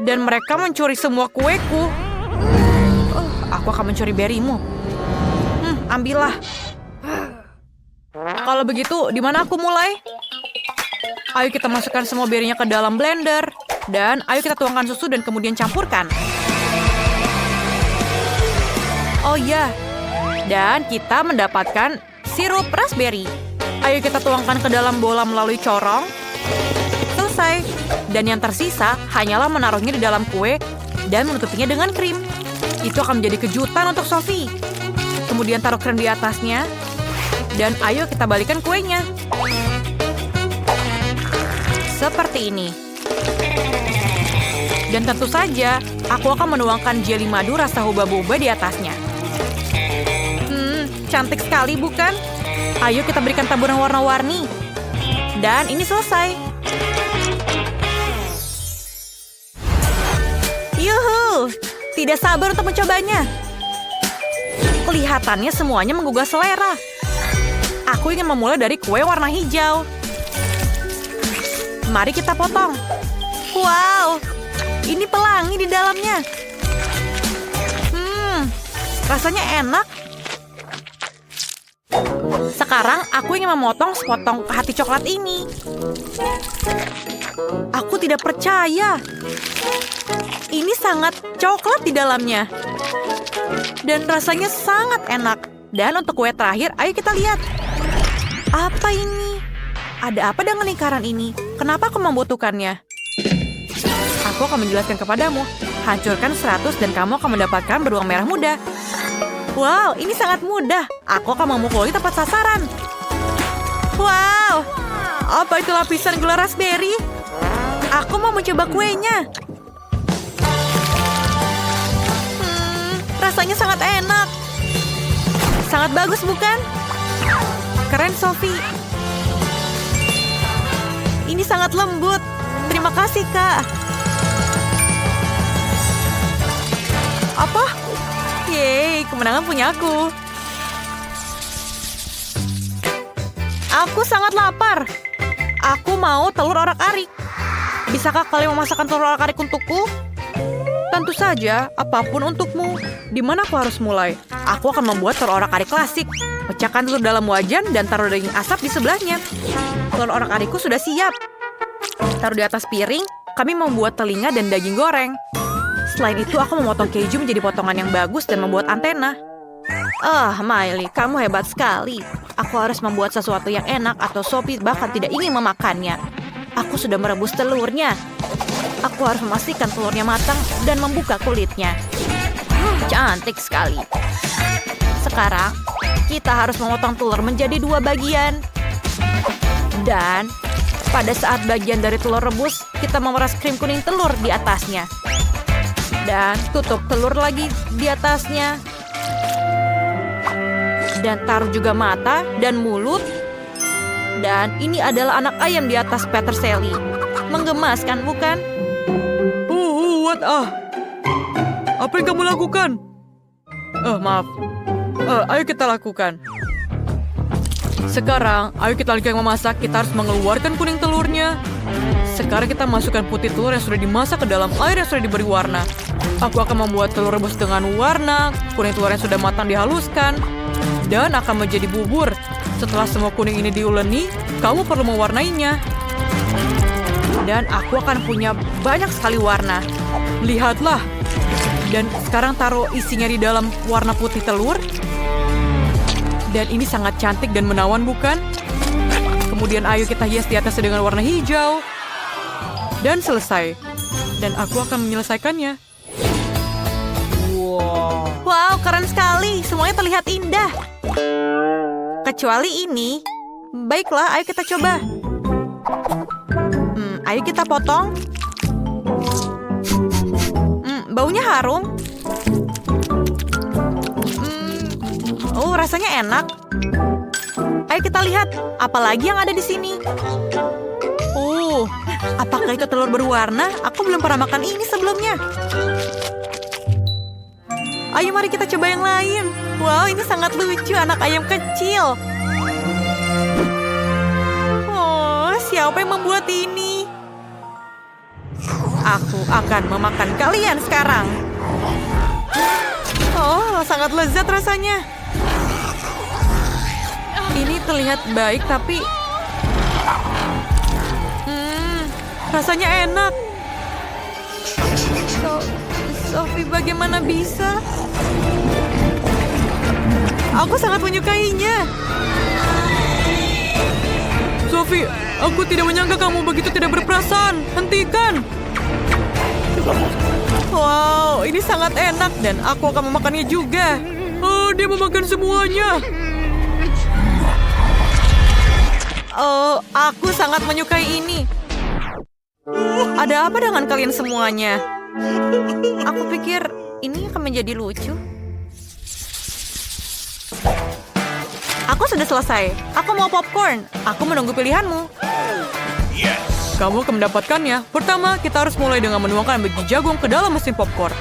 Speaker 4: Dan mereka mencuri semua kueku. Aku akan mencuri berimu. Ambillah. Kalau begitu, di mana aku mulai? Ayo kita masukkan semua berinya ke dalam blender. Dan ayo kita tuangkan susu dan kemudian campurkan. Oh ya. Dan kita mendapatkan sirup raspberry. Ayo kita tuangkan ke dalam bola melalui corong. Selesai. Dan yang tersisa hanyalah menaruhnya di dalam kue dan menutupinya dengan krim. Itu akan menjadi kejutan untuk Sophie. Kemudian taruh krim di atasnya. Dan ayo kita balikan kuenya. Seperti ini. Dan tentu saja, aku akan menuangkan jelly madu rasa huba-buba di atasnya. Cantik sekali, bukan? Ayo kita berikan taburan warna-warni. Dan ini selesai. Yuhu! Tidak sabar untuk mencobanya. Kelihatannya semuanya menggugah selera. Aku ingin memulai dari kue warna hijau. Mari kita potong. Wow! Ini pelangi di dalamnya. Rasanya enak. Sekarang aku ingin memotong sepotong hati coklat ini. Aku tidak percaya. Ini sangat coklat di dalamnya. Dan rasanya sangat enak. Dan untuk kue terakhir, ayo kita lihat. Apa ini? Ada apa dengan lingkaran ini? Kenapa aku membutuhkannya? Aku akan menjelaskan kepadamu. Hancurkan 100 dan kamu akan mendapatkan beruang merah muda. Wow, ini sangat mudah. Aku akan memukuli tepat sasaran. Wow, apa itu lapisan gula raspberry? Aku mau mencoba kuenya. Rasanya sangat enak. Sangat bagus, bukan? Keren, Sophie. Ini sangat lembut. Terima kasih, Kak. Apa? Yeay, kemenangan punya aku. Aku sangat lapar. Aku mau telur orak-arik. Bisakah kalian memasakkan telur orak-arik untukku? Tentu saja, apapun untukmu. Di mana aku harus mulai? Aku akan membuat telur orak-arik klasik. Pecahkan telur dalam wajan dan taruh daging asap di sebelahnya. Telur orak-arikku sudah siap. Taruh di atas piring, kami membuat telinga dan daging goreng. Selain itu, aku memotong keju menjadi potongan yang bagus dan membuat antena. Miley, kamu hebat sekali. Aku harus membuat sesuatu yang enak atau Sophie bahkan tidak ingin memakannya. Aku sudah merebus telurnya. Aku harus memastikan telurnya matang dan membuka kulitnya. Cantik sekali. Sekarang, kita harus memotong telur menjadi 2 bagian. Dan pada saat bagian dari telur rebus, kita memeras krim kuning telur di atasnya. Dan tutup telur lagi di atasnya. Dan taruh juga mata dan mulut. Dan ini adalah anak ayam di atas peterseli. Menggemaskan, bukan? What? Apa yang kamu lakukan? Maaf. Ayo kita lakukan. Sekarang, ayo kita lanjutkan memasak. Kita harus mengeluarkan kuning telurnya. Sekarang kita masukkan putih telur yang sudah dimasak ke dalam air yang sudah diberi warna. Aku akan membuat telur rebus dengan warna. Kuning telur yang sudah matang dihaluskan. Dan akan menjadi bubur. Setelah semua kuning ini diuleni, kamu perlu mewarnainya. Dan aku akan punya banyak sekali warna. Lihatlah. Dan sekarang taruh isinya di dalam warna putih telur. Dan ini sangat cantik dan menawan, bukan? Kemudian ayo kita hias di atasnya dengan warna hijau. Dan selesai. Dan aku akan menyelesaikannya. Wow, keren sekali. Semuanya terlihat indah. Kecuali ini. Baiklah, ayo kita coba. Ayo kita potong. Baunya harum. Rasanya enak. Ayo kita lihat, apalagi yang ada di sini. Apakah itu telur berwarna? Aku belum pernah makan ini sebelumnya. Ayo mari kita coba yang lain. Wow, ini sangat lucu, anak ayam kecil. Oh, siapa yang membuat ini? Aku akan memakan kalian sekarang. Oh, sangat lezat rasanya. Ini terlihat baik, tapi... rasanya enak. Sophie, bagaimana bisa? Aku sangat menyukainya. Sophie, aku tidak menyangka kamu begitu tidak berperasaan. Hentikan. Wow, ini sangat enak dan aku akan memakannya juga. Oh, dia memakan semuanya. Oh, aku sangat menyukai ini. Ada apa dengan kalian semuanya? Aku pikir ini akan menjadi lucu. Aku sudah selesai. Aku mau popcorn. Aku menunggu pilihanmu. Kamu akan mendapatkannya. Pertama, kita harus mulai dengan menuangkan biji jagung ke dalam mesin popcorn.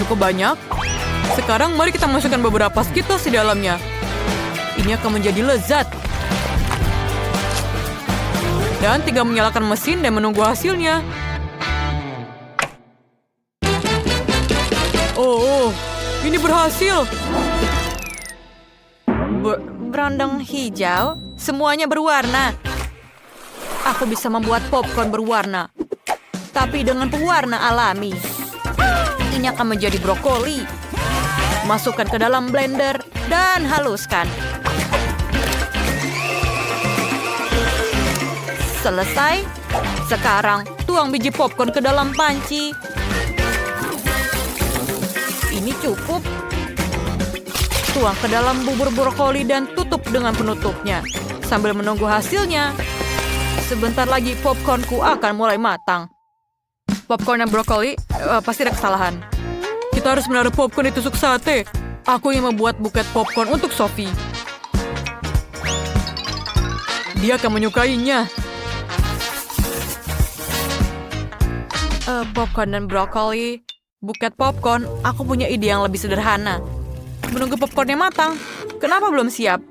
Speaker 4: Cukup banyak. Sekarang mari kita masukkan beberapa Skittles di dalamnya. Ini akan menjadi lezat. Dan tinggal menyalakan mesin dan menunggu hasilnya. Oh, ini berhasil. Berondong hijau, semuanya berwarna. Aku bisa membuat popcorn berwarna, tapi dengan pewarna alami. Ini akan menjadi brokoli. Masukkan ke dalam blender dan haluskan. Selesai. Sekarang tuang biji popcorn ke dalam panci. Ini cukup. Tuang ke dalam bubur brokoli dan tutup dengan penutupnya. Sambil menunggu hasilnya. Sebentar lagi popcornku akan mulai matang. Popcorn dan brokoli pasti ada kesalahan. Kita harus menaruh popcorn di tusuk sate. Aku yang membuat buket popcorn untuk Sophie. Dia akan menyukainya. Popcorn dan brokoli. Buket popcorn, aku punya ide yang lebih sederhana. Menunggu popcornnya matang. Kenapa belum siap?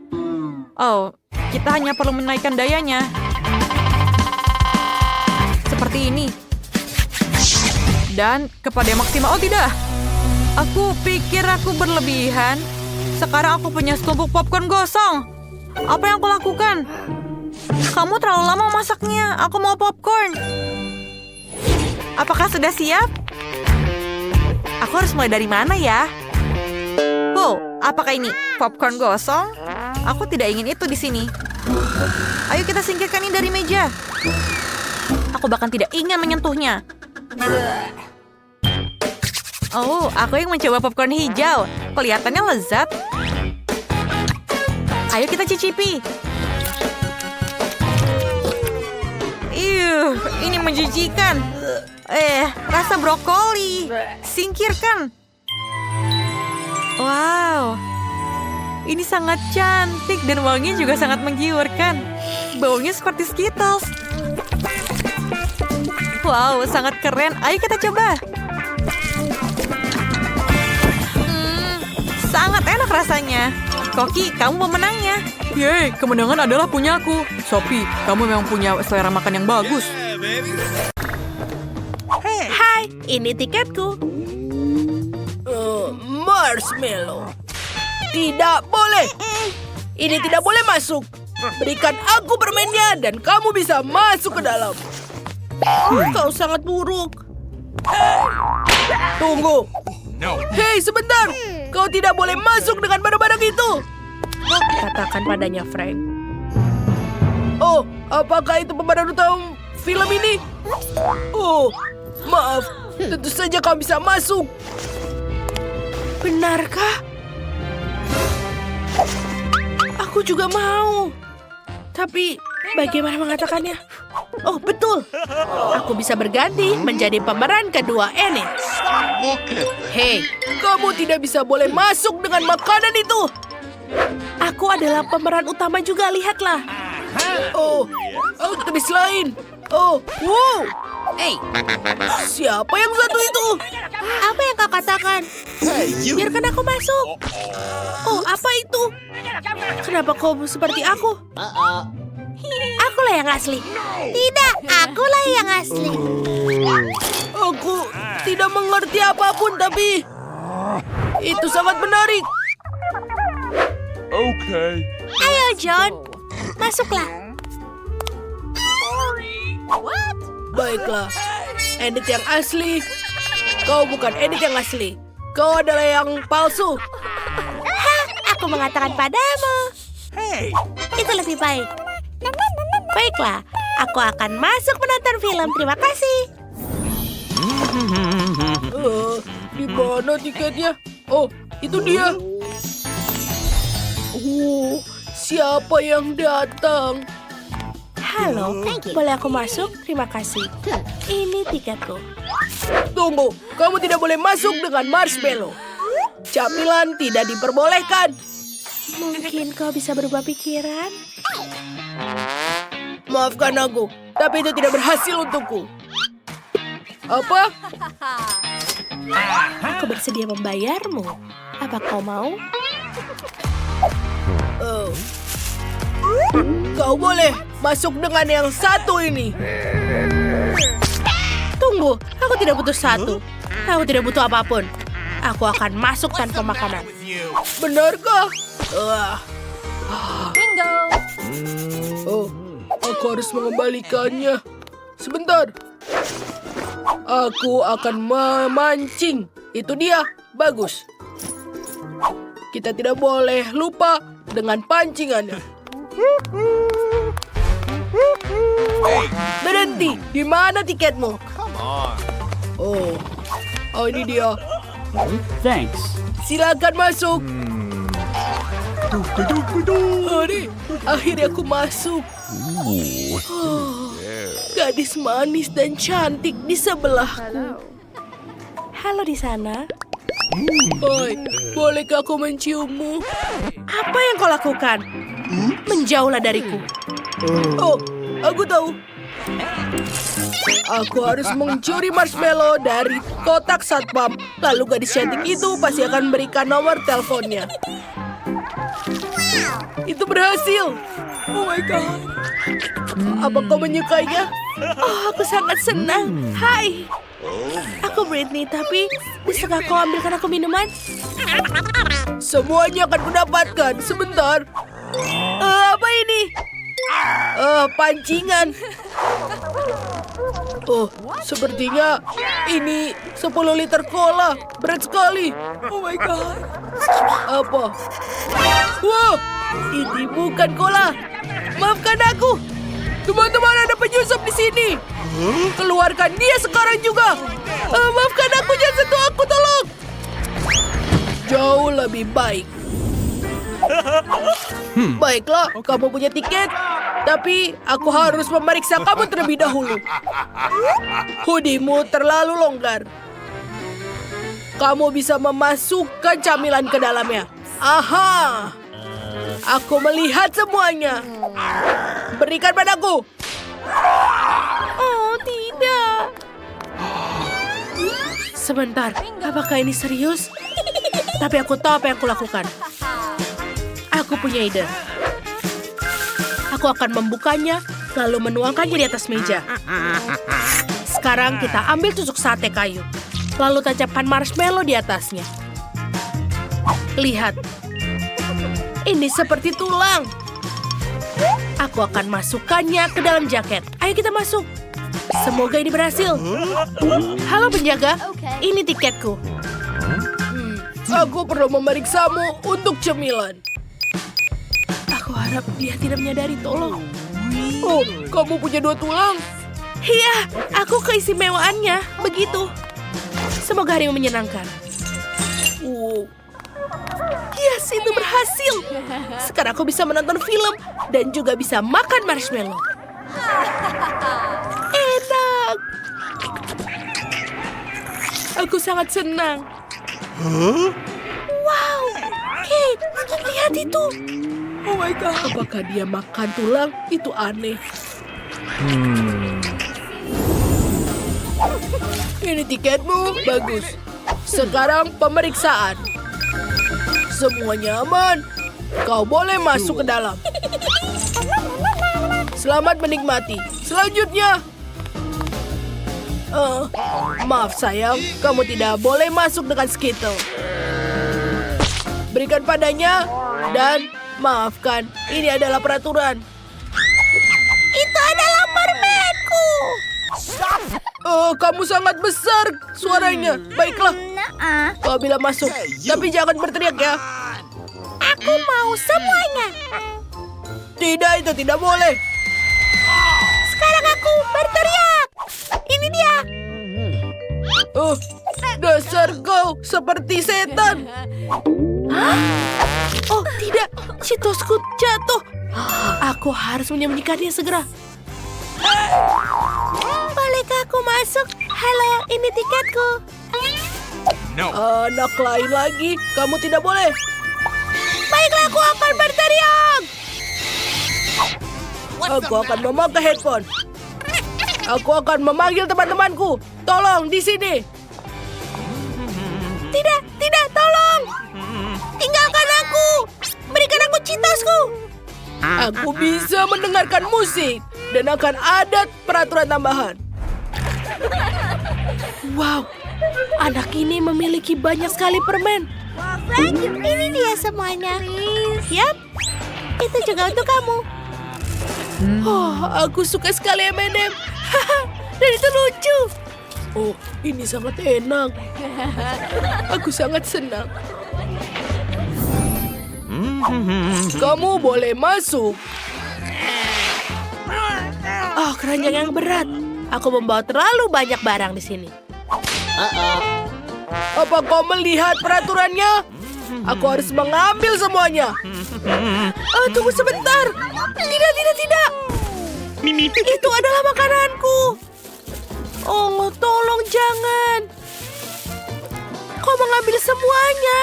Speaker 4: Oh, kita hanya perlu menaikkan dayanya. Seperti ini. Dan kepada yang maksimal. Oh tidak. Aku pikir aku berlebihan. Sekarang aku punya setumpuk popcorn gosong. Apa yang aku lakukan? Kamu terlalu lama masaknya. Aku mau popcorn. Apakah sudah siap? Aku harus mulai dari mana ya? Wow, apakah ini popcorn gosong? Aku tidak ingin itu di sini. Ayo kita singkirkan ini dari meja. Aku bahkan tidak ingin menyentuhnya. Oh, aku yang mencoba popcorn hijau. Kelihatannya lezat. Ayo kita cicipi. Ini menjijikan. Rasa brokoli. Singkirkan. Wow. Ini sangat cantik dan wanginya juga sangat menggiurkan. Baunya seperti Skittles. Wow, sangat keren. Ayo kita coba. Sangat enak rasanya. Koki, kamu pemenangnya. Yeay, kemenangan adalah punyaku. Sophie, kamu memang punya selera makan yang bagus.
Speaker 1: Hai, ini tiketku. Marshmallow. Tidak boleh. Ini tidak boleh masuk. Berikan aku permennya dan kamu bisa masuk ke dalam. Kau sangat buruk. Tunggu.
Speaker 2: No.
Speaker 1: Hei, sebentar. Kau tidak boleh masuk dengan barang-barang itu. Katakan padanya, Frank. Oh, apakah itu pemeran utama film ini? Oh, maaf. Tentu saja kau bisa masuk. Benarkah? Aku juga mau. Tapi bagaimana mengatakannya? Oh, betul. Aku bisa berganti menjadi pemeran kedua ini. Hei, kamu tidak bisa boleh masuk dengan makanan itu. Aku adalah pemeran utama juga, lihatlah. Oh, aktris lain. Oh, wow.
Speaker 2: Hey,
Speaker 1: Siapa yang satu itu? Apa yang kau katakan? Biarkan aku masuk. Oh, apa itu? Kenapa kau seperti aku? Akulah yang asli. Tidak, akulah yang asli. Aku tidak mengerti apapun, tapi itu sangat menarik.
Speaker 2: okay.
Speaker 1: Ayo, John. Masuklah. Baiklah. Edit yang asli. Kau bukan Edit yang asli. Kau adalah yang palsu. Aku mengatakan padamu.
Speaker 2: Hey,
Speaker 1: Itu lebih baik. Baiklah, aku akan masuk menonton film. Terima kasih. Di mana tiketnya? Oh, itu dia. Siapa yang datang? Halo, boleh aku masuk? Terima kasih. Ini tiketku. Tunggu, kamu tidak boleh masuk dengan marshmallow. Camilan tidak diperbolehkan. Mungkin kau bisa berubah pikiran? Maafkan aku, tapi itu tidak berhasil untukku. Apa? Aku bersedia membayarmu. Apa kau mau? Oh. Kau boleh masuk dengan yang satu ini. Tunggu, aku tidak butuh satu. Aku tidak butuh apapun. Aku akan masuk tanpa makanan. Benarkah?
Speaker 3: Bingo.
Speaker 1: Oh, aku harus mengembalikannya. Sebentar. Aku akan memancing. Itu dia. Bagus. Kita tidak boleh lupa dengan pancingannya. Berhenti. Di mana tiketmu?
Speaker 2: come on.
Speaker 1: Oh, ini dia.
Speaker 2: Thanks.
Speaker 1: Silakan masuk. Akhirnya aku masuk. Oh, gadis manis dan cantik di sebelahku. Halo di sana. Hai, bolehkah aku menciummu? Apa yang kau lakukan? Menjauhlah dariku. Oh, aku tahu. Aku harus mencuri marshmallow dari kotak satpam. Lalu gadis cantik itu pasti akan memberikan nomor teleponnya. Itu berhasil. Oh my God. Apa kau menyukainya? Oh, aku sangat senang. Hai. Aku Britney, tapi bisakah kau ambilkan aku minuman? Semuanya akan kudapatkan. Sebentar. Apa ini? Pancingan. Oh, sepertinya ini 10 liter cola. Berat sekali. Oh my God. Apa? Wow, ini bukan cola. Maafkan aku. Teman-teman, ada penyusup di sini. Keluarkan dia sekarang juga. Maafkan aku, jangan sentuh aku, tolong. Jauh lebih baik. Baiklah, kamu punya tiket. Tapi aku harus memeriksa kamu terlebih dahulu. Hoodie-mu terlalu longgar. Kamu bisa memasukkan camilan ke dalamnya. Aha! Aku melihat semuanya. Berikan padaku. Oh, tidak. Sebentar, apakah ini serius? Tapi aku tahu apa yang aku lakukan. Aku punya ide. Aku akan membukanya, lalu menuangkannya di atas meja. Sekarang kita ambil tusuk sate kayu. Lalu tancapkan marshmallow di atasnya. Lihat. Ini seperti tulang. Aku akan masukkannya ke dalam jaket. Ayo kita masuk. Semoga ini berhasil. Halo penjaga, ini tiketku. Aku perlu memeriksamu untuk cemilan. Aku harap dia tidak menyadari, tolong. Oh, kamu punya 2 tulang? Iya, aku keistimewaannya. Begitu. Semoga harimu menyenangkan. Yes, itu berhasil. Sekarang aku bisa menonton film dan juga bisa makan marshmallow. Enak. Aku sangat senang. Wow, Kate, lihat itu. Oh my God, apakah dia makan tulang? Itu aneh. Ini tiketmu, bagus. Sekarang pemeriksaan. Semuanya aman. Kau boleh masuk ke dalam. Selamat menikmati. Selanjutnya. Maaf sayang, kamu tidak boleh masuk dengan Skittle. Berikan padanya dan maafkan, ini adalah peraturan. Itu adalah permenku. Kamu sangat besar suaranya. Baiklah, kau bilang masuk, tapi jangan berteriak ya. Aku mau semuanya. Tidak, itu tidak boleh. Sekarang aku berteriak. Ini dia. Dasar kau seperti setan. Oh tidak, Cheetosku jatuh. Aku harus menyembunyikannya segera. Bolehkah aku masuk? Halo, ini tiketku.
Speaker 2: No.
Speaker 1: Anak lain lagi, kamu tidak boleh. Baiklah, aku akan berteriak. Aku akan memakai headphone. Aku akan memanggil teman-temanku. Tolong di sini. Tidak, tidak, tolong. Tinggalkan aku. Berikan aku Cheetosku. Aku bisa mendengarkan musik dan akan ada peraturan tambahan. Wow, anak ini memiliki banyak sekali permen. Frank, ini dia semuanya. Yap, itu juga untuk kamu. Oh, aku suka sekali M&M. Dan itu lucu. Oh, ini sangat enak. Aku sangat senang. Kamu boleh masuk. Keranjang yang berat. Aku membawa terlalu banyak barang di sini. Apa kau melihat peraturannya? Aku harus mengambil semuanya. Tunggu sebentar. Tidak, tidak, tidak. Itu adalah makananku. Oh, tolong jangan. Kau mengambil semuanya.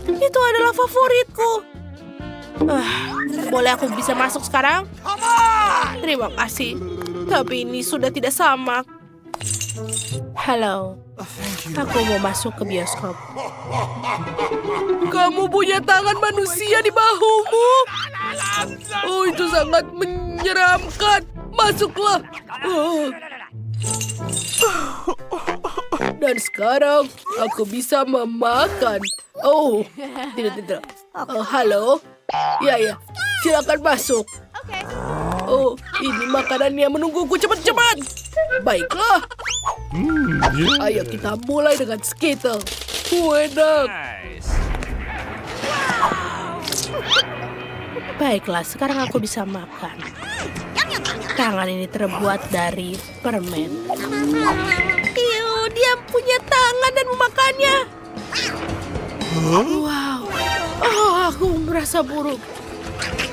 Speaker 1: Itu adalah favoritku. Boleh aku bisa masuk sekarang? Terima kasih. Tapi ini sudah tidak sama. Halo. Aku mau masuk ke bioskop. Kamu punya tangan manusia di bahumu. Oh, itu sangat menyeramkan. Masuklah. Dan sekarang aku bisa memakan. Oh, tidak. Halo. Ya. Silakan masuk. Oh, ini makanan yang menungguku. Cepat. Baiklah. Ayo kita mulai dengan Skittle. Enak.
Speaker 2: Nice.
Speaker 1: Baiklah, sekarang aku bisa makan. Tangan ini terbuat dari permen. Dia punya tangan dan memakannya. Wow. Aku merasa buruk.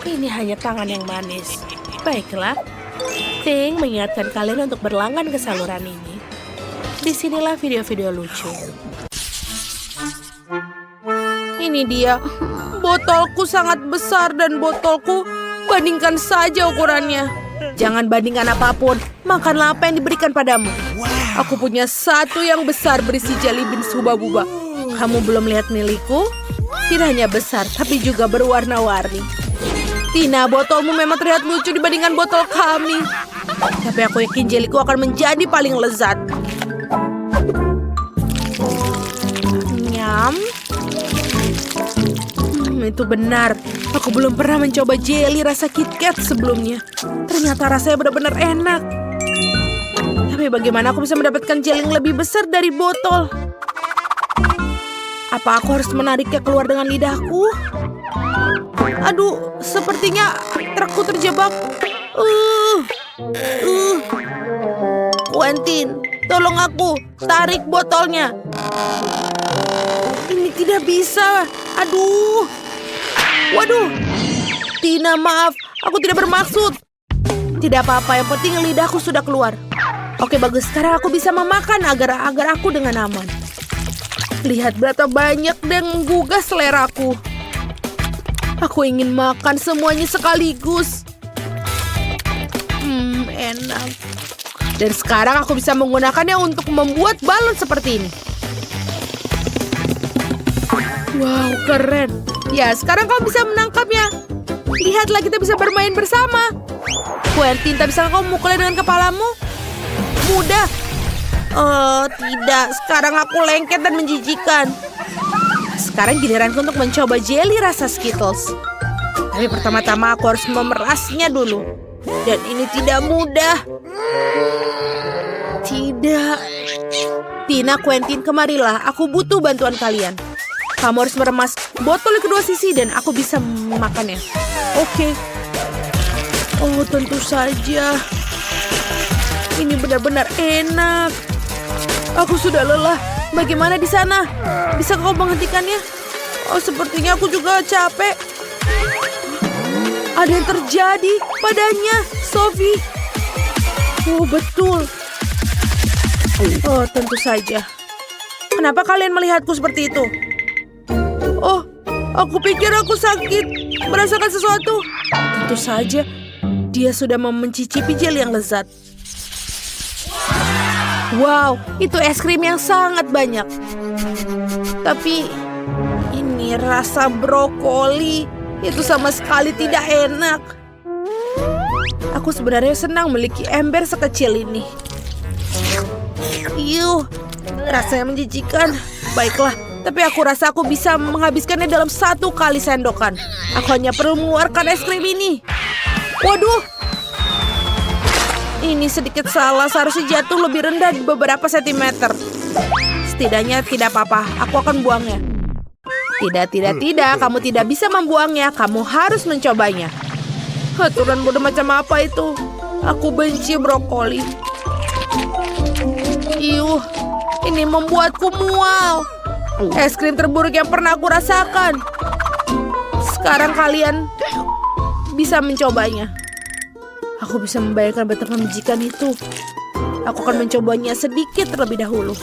Speaker 1: Ini hanya tangan yang manis. Baiklah. Ting mengingatkan kalian untuk berlangganan ke saluran ini. Disinilah video-video lucu. Ini dia. Botolku sangat besar dan botolku bandingkan saja ukurannya. Jangan bandingkan apapun. Makanlah apa yang diberikan padamu. Aku punya satu yang besar berisi jelly beans huba-buba. Kamu belum lihat milikku? Tidak hanya besar, tapi juga berwarna-warni. Tina, botolmu memang terlihat lucu dibandingkan botol kami. Tapi aku yakin jeliku akan menjadi paling lezat. Nyam. Itu benar. Aku belum pernah mencoba jelly rasa KitKat sebelumnya. Ternyata rasanya benar-benar enak. Tapi bagaimana aku bisa mendapatkan jelly yang lebih besar dari botol? Apa aku harus menariknya keluar dengan lidahku? Aduh, sepertinya trukku terjebak. Quentin, tolong aku. Tarik botolnya. Ini tidak bisa. Aduh. Waduh. Tina, maaf. Aku tidak bermaksud. Tidak apa-apa, yang penting lidahku sudah keluar. Oke, bagus. Sekarang aku bisa memakan agar aku dengan aman. Lihat berapa banyak dan menggugah seleraku. Aku ingin makan semuanya sekaligus. Enak. Dan sekarang aku bisa menggunakannya untuk membuat balon seperti ini. Wow, keren. Ya, sekarang kamu bisa menangkapnya. Lihatlah, kita bisa bermain bersama. Quentin, tak bisa kamu mukulnya dengan kepalamu? Mudah. Oh, tidak. Sekarang aku lengket dan menjijikan. Sekarang giliranku untuk mencoba jelly rasa Skittles. Tapi pertama-tama aku harus memerasnya dulu. Dan ini tidak mudah. Tidak. Tina, Quentin, kemarilah. Aku butuh bantuan kalian. Kamu harus meremas botol di kedua sisi dan aku bisa memakannya. Oke. Oh, tentu saja. Ini benar-benar enak. Aku sudah lelah. Bagaimana di sana? Bisa kau menghentikannya? Oh, sepertinya aku juga capek. Ada yang terjadi padanya, Sophie. Oh, betul. Oh, tentu saja. Kenapa kalian melihatku seperti itu? Oh, aku pikir aku sakit. Merasakan sesuatu. Tentu saja. Dia sudah mencicipi jelly yang lezat. Wow, itu es krim yang sangat banyak. Tapi ini rasa brokoli. Itu sama sekali tidak enak. Aku sebenarnya senang memiliki ember sekecil ini. Yuh, rasanya menjijikan. Baiklah, tapi aku rasa aku bisa menghabiskannya dalam 1 kali sendokan. Aku hanya perlu mengeluarkan es krim ini. Waduh. Ini sedikit salah, seharusnya jatuh lebih rendah beberapa sentimeter. Setidaknya tidak apa-apa, aku akan buangnya. Tidak, kamu tidak bisa membuangnya, kamu harus mencobanya. Aturan bodoh macam apa itu? Aku benci brokoli. Iuh, ini membuatku mual. Es krim terburuk yang pernah aku rasakan. Sekarang kalian bisa mencobanya. Aku bisa membayangkan betapa menjijikan itu. Aku akan mencobanya sedikit terlebih dahulu.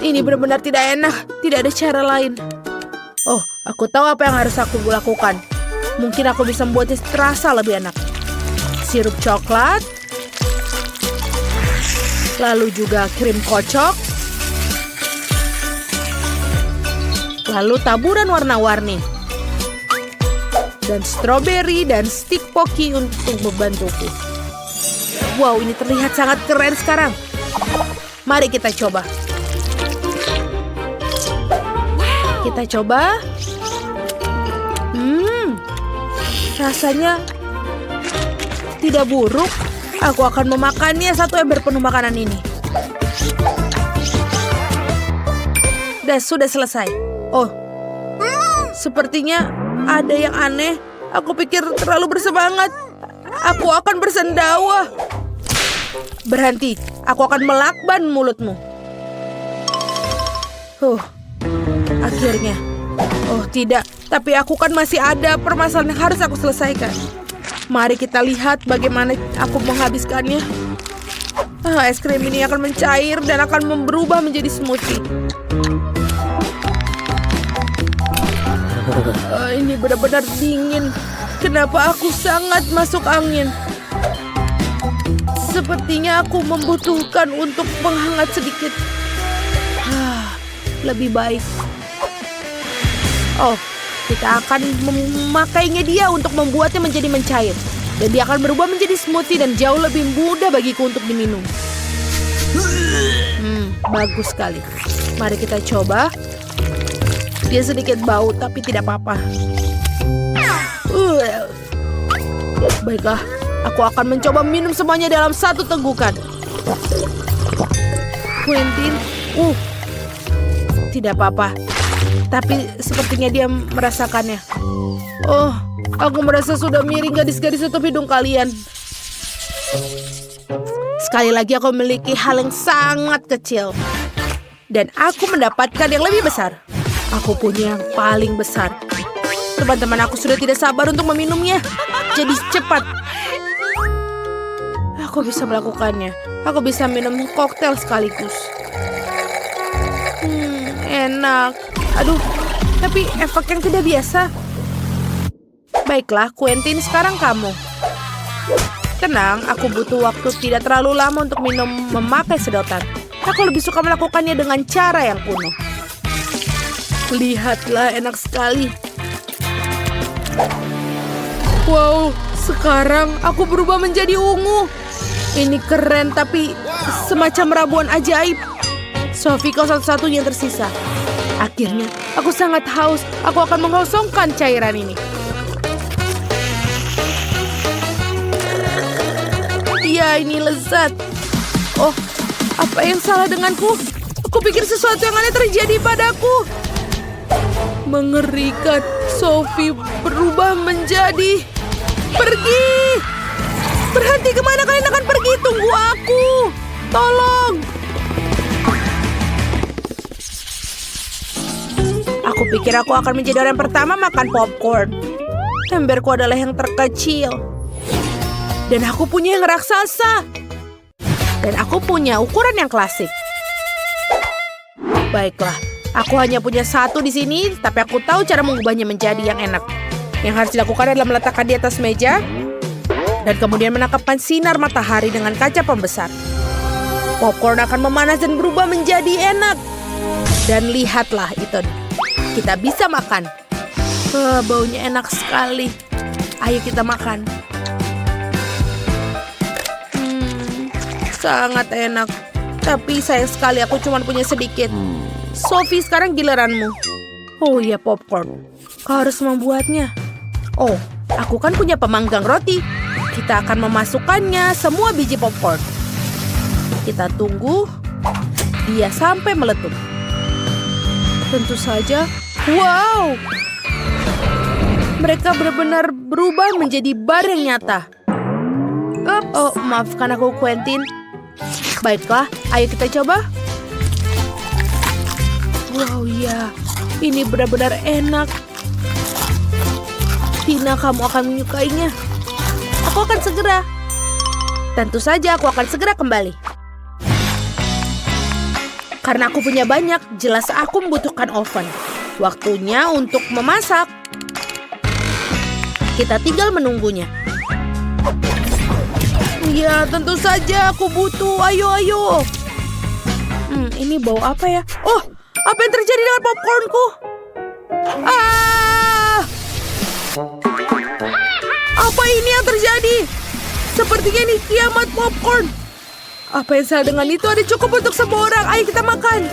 Speaker 1: Ini benar-benar tidak enak. Tidak ada cara lain. Oh, aku tahu apa yang harus aku lakukan. Mungkin aku bisa membuatnya terasa lebih enak. Sirup coklat. Lalu juga krim kocok. Lalu taburan warna-warni. Dan stroberi dan stick pocky untuk membantuku. Wow, ini terlihat sangat keren sekarang. Mari kita coba. Kita coba. Rasanya tidak buruk. Aku akan memakannya 1 ember penuh makanan ini. Dan sudah selesai. Oh, sepertinya ada yang aneh. Aku pikir terlalu bersemangat. Aku akan bersendawa. Berhenti. Aku akan melakban mulutmu. Akhirnya. Oh, tidak. Tapi aku kan masih ada permasalahan yang harus aku selesaikan. Mari kita lihat bagaimana aku menghabiskannya. Es krim ini akan mencair dan akan berubah menjadi smoothie. Ini benar-benar dingin. Kenapa aku sangat masuk angin? Sepertinya aku membutuhkan untuk penghangat sedikit. Lebih baik. Oh, kita akan memakainya dia untuk membuatnya menjadi mencair. Dan dia akan berubah menjadi smoothie dan jauh lebih mudah bagiku untuk diminum. Bagus sekali. Mari kita coba. Dia sedikit bau, tapi tidak apa-apa. Baiklah, aku akan mencoba minum semuanya dalam 1 tegukan. Quentin, tidak apa-apa. Tapi sepertinya dia merasakannya. Oh, aku merasa sudah miring gadis-gadis tutup hidung kalian. Sekali lagi aku memiliki hal yang sangat kecil. Dan aku mendapatkan yang lebih besar. Aku punya yang paling besar. Teman-teman aku sudah tidak sabar untuk meminumnya. Jadi cepat. Aku bisa melakukannya. Aku bisa minum koktail sekaligus. Enak. Aduh, tapi efek yang tidak biasa. Baiklah, Quentin, sekarang kamu. Tenang, aku butuh waktu tidak terlalu lama untuk minum memakai sedotan. Aku lebih suka melakukannya dengan cara yang kuno. Lihatlah, enak sekali. Wow, sekarang aku berubah menjadi ungu. Ini keren, tapi semacam ramuan ajaib. Sophie, kau satu-satunya yang tersisa. Akhirnya, aku sangat haus. Aku akan mengosongkan cairan ini. Ya, ini lezat. Oh, apa yang salah denganku? Aku pikir sesuatu yang aneh terjadi padaku. Mengerikan. Sophie berubah menjadi... Pergi! Berhenti, kemana kalian akan pergi? Tunggu aku! Tolong! Aku pikir aku akan menjadi orang pertama makan popcorn. Emberku adalah yang terkecil. Dan aku punya yang raksasa. Dan aku punya ukuran yang klasik. Baiklah, aku hanya punya satu di sini, tapi aku tahu cara mengubahnya menjadi yang enak. Yang harus dilakukan adalah meletakkan di atas meja, dan kemudian menangkapkan sinar matahari dengan kaca pembesar. Popcorn akan memanas dan berubah menjadi enak. Dan lihatlah, Ethan. Kita bisa makan. Baunya enak sekali. Ayo kita makan. Sangat enak. Tapi sayang sekali aku cuma punya sedikit. Sophie, sekarang giliranmu. Oh iya, popcorn. Kau harus membuatnya. Oh, aku kan punya pemanggang roti. Kita akan memasukkannya semua biji popcorn. Kita tunggu dia sampai meletup. Tentu saja. Wow! Mereka benar-benar berubah menjadi bar yang nyata. Oh, maafkan aku, Quentin. Baiklah, ayo kita coba. Wow, ya. Ini benar-benar enak. Tina, kamu akan menyukainya. Aku akan segera. Tentu saja aku akan segera kembali. Karena aku punya banyak, jelas aku membutuhkan oven. Waktunya untuk memasak. Kita tinggal menunggunya. Ya, tentu saja aku butuh. Ayo. Ini bau apa ya? Oh, apa yang terjadi dengan popcornku? Apa ini yang terjadi? Sepertinya ini kiamat popcorn. Apa yang salah dengan itu? Ada cukup untuk semua orang. Ayo kita makan.